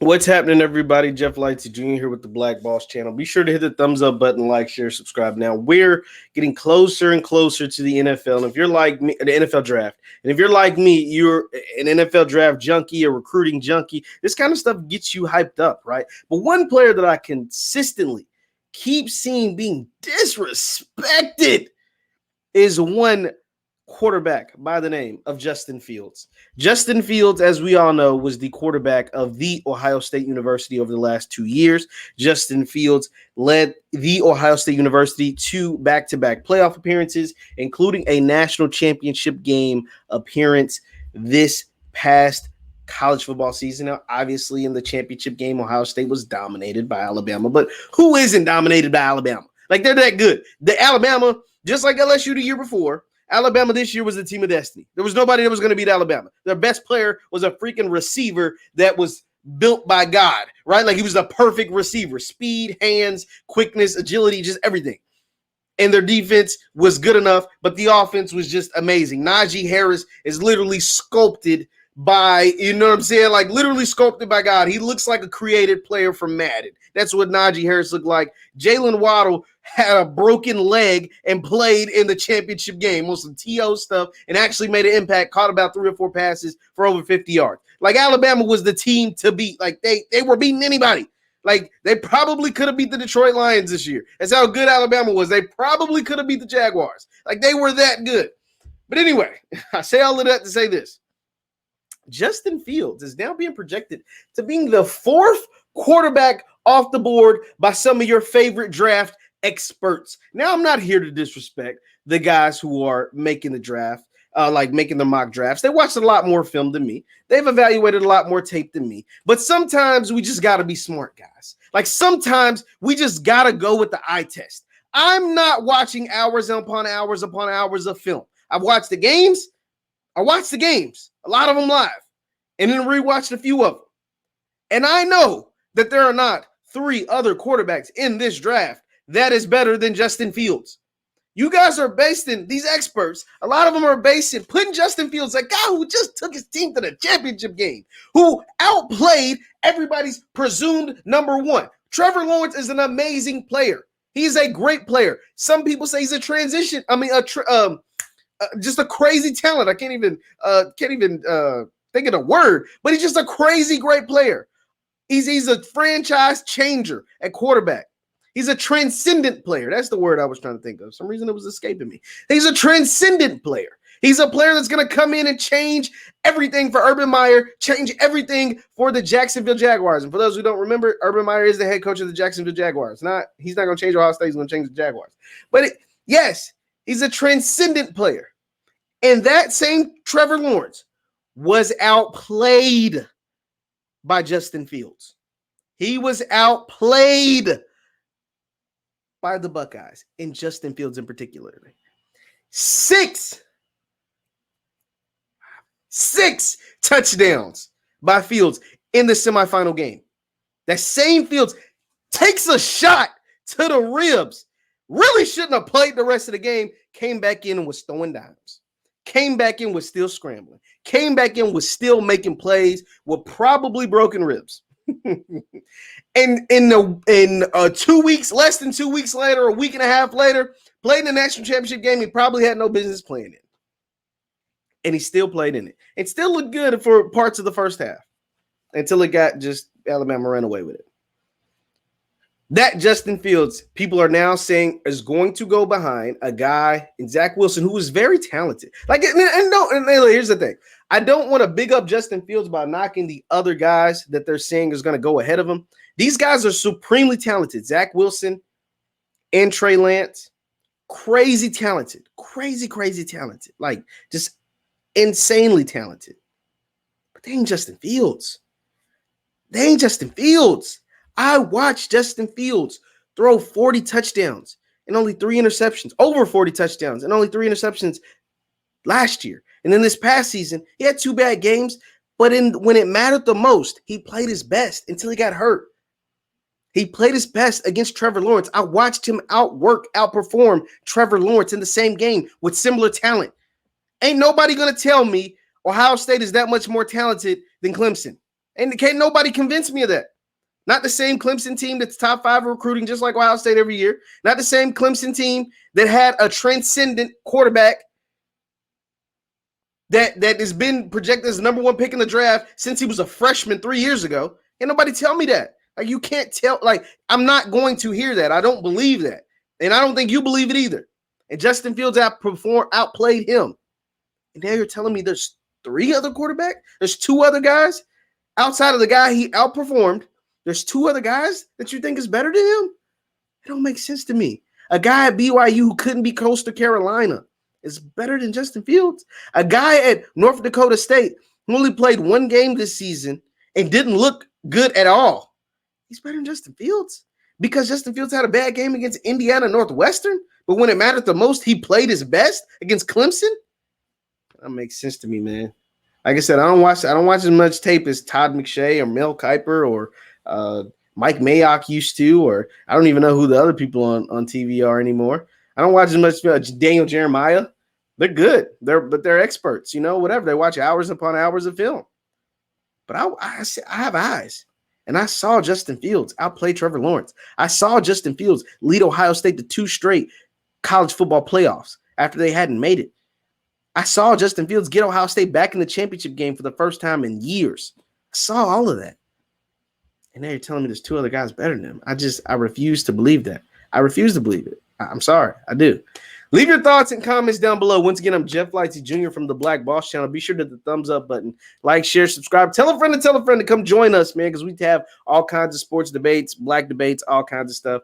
What's happening, everybody? Jeff Lightsy Jr. here with the Black Boss channel. Be sure to hit the thumbs up button, like, share, subscribe. Now, we're getting closer and closer to the NFL. And if you're like me, the NFL draft, and if you're like me, you're an NFL draft junkie, a recruiting junkie, this kind of stuff gets you hyped up, right? But one player that I consistently keep seeing being disrespected is one quarterback by the name of Justin Fields. Justin Fields, as we all know, was the quarterback of the Ohio State University over the last 2 years. Justin Fields led the Ohio State University to back-to-back playoff appearances, including a national championship game appearance this past college football season. Now, obviously, in the championship game, Ohio State was dominated by Alabama, but who isn't dominated by Alabama? Like, they're that good. The Alabama, just like LSU the year before, Alabama this year was the team of destiny. There was nobody that was going to beat Alabama. Their best player was a freaking receiver that was built by God, right? Like, he was the perfect receiver. Speed, hands, quickness, agility, just everything. And their defense was good enough, but the offense was just amazing. Najee Harris is literally sculpted by, you know what I'm saying? Like, literally sculpted by God. He looks like a created player from Madden. That's what Najee Harris looked like. Jalen Waddle had a broken leg and played in the championship game on some TO stuff and actually made an impact, caught about 3 or 4 passes for over 50 yards. Like, Alabama was the team to beat. Like, they were beating anybody. Like, they probably could have beat the Detroit Lions this year. That's how good Alabama was. They probably could have beat the Jaguars. Like, they were that good. But anyway, I say all of that to say this. Justin Fields is now being projected to being the 4th quarterback off the board by some of your favorite draft experts. Now, I'm not here to disrespect the guys who are making the draft, like making the mock drafts. They watched a lot more film than me. They've evaluated a lot more tape than me. But sometimes we just got to be smart, guys. Like, sometimes we just got to go with the eye test. I'm not watching hours upon hours upon hours of film. I've watched the games. I watched the games, a lot of them live, and then rewatched a few of them. And I know that there are not 3 other quarterbacks in this draft that is better than Justin Fields. You guys are basing, these experts, a lot of them are basing, putting Justin Fields, a guy who just took his team to the championship game, who outplayed everybody's presumed number 1. Trevor Lawrence is an amazing player. He's a great player. Some people say he's a transition. Just a crazy talent. I can't even think of the word, but he's just a crazy great player. He's a franchise changer at quarterback. He's a transcendent player. That's the word I was trying to think of. For some reason it was escaping me. He's a transcendent player. He's a player that's going to come in and change everything for Urban Meyer, change everything for the Jacksonville Jaguars. And for those who don't remember, Urban Meyer is the head coach of the Jacksonville Jaguars. He's not going to change Ohio State. He's going to change the Jaguars. But yes, he's a transcendent player. And that same Trevor Lawrence was outplayed by Justin Fields. He was outplayed by the Buckeyes, and Justin Fields in particular. 6 touchdowns by Fields in the semifinal game. That same Fields takes a shot to the ribs. Really shouldn't have played the rest of the game. Came back in and was throwing dimes. Came back in, was still scrambling. Came back in, was still making plays with probably broken ribs. And in 2 weeks, less than 2 weeks later, a week and a half later, played in the national championship game he probably had no business playing in. And he still played in it. It still looked good for parts of the first half until it got just Alabama ran away with it. That Justin Fields, people are now saying, is going to go behind a guy in Zach Wilson who is very talented. Like, and here's the thing. I don't want to big up Justin Fields by knocking the other guys that they're saying is going to go ahead of him. These guys are supremely talented. Zach Wilson and Trey Lance, crazy talented. Crazy talented. Like, just insanely talented. But they ain't Justin Fields. I watched Justin Fields throw 40 touchdowns and only 3 interceptions, over 40 touchdowns and only 3 interceptions last year. And then this past season, he had 2 bad games, but when it mattered the most, he played his best until he got hurt. He played his best against Trevor Lawrence. I watched him outperform Trevor Lawrence in the same game with similar talent. Ain't nobody going to tell me Ohio State is that much more talented than Clemson. And can't nobody convince me of that. Not the same Clemson team that's top 5 recruiting, just like Ohio State every year. Not the same Clemson team that had a transcendent quarterback that has been projected as the number 1 pick in the draft since he was a freshman 3 years ago. Can't nobody tell me that. Like, you can't tell. Like, I'm not going to hear that. I don't believe that. And I don't think you believe it either. And Justin Fields outplayed him. And now you're telling me there's 3 other quarterbacks? There's 2 other guys outside of the guy he outperformed. There's 2 other guys that you think is better than him? It don't make sense to me. A guy at BYU who couldn't be Coastal Carolina is better than Justin Fields. A guy at North Dakota State who only played 1 game this season and didn't look good at all. He's better than Justin Fields because Justin Fields had a bad game against Indiana Northwestern, but when it mattered the most, he played his best against Clemson. That makes sense to me, man. Like I said, I don't watch as much tape as Todd McShay or Mel Kiper or Mike Mayock used to, or I don't even know who the other people on TV are anymore. I don't watch as much Daniel Jeremiah. They're good. They're experts, whatever. They watch hours upon hours of film. But I have eyes. And I saw Justin Fields outplay Trevor Lawrence. I saw Justin Fields lead Ohio State to 2 straight college football playoffs after they hadn't made it. I saw Justin Fields get Ohio State back in the championship game for the first time in years. I saw all of that. And now you're telling me there's 2 other guys better than him. I refuse to believe that. I refuse to believe it. I'm sorry. I do. Leave your thoughts and comments down below. Once again, I'm Jeff Lightsy Jr. from the Black Boss Channel. Be sure to hit the thumbs up button. Like, share, subscribe. Tell a friend to come join us, man, because we have all kinds of sports debates, black debates, all kinds of stuff.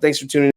Thanks for tuning in.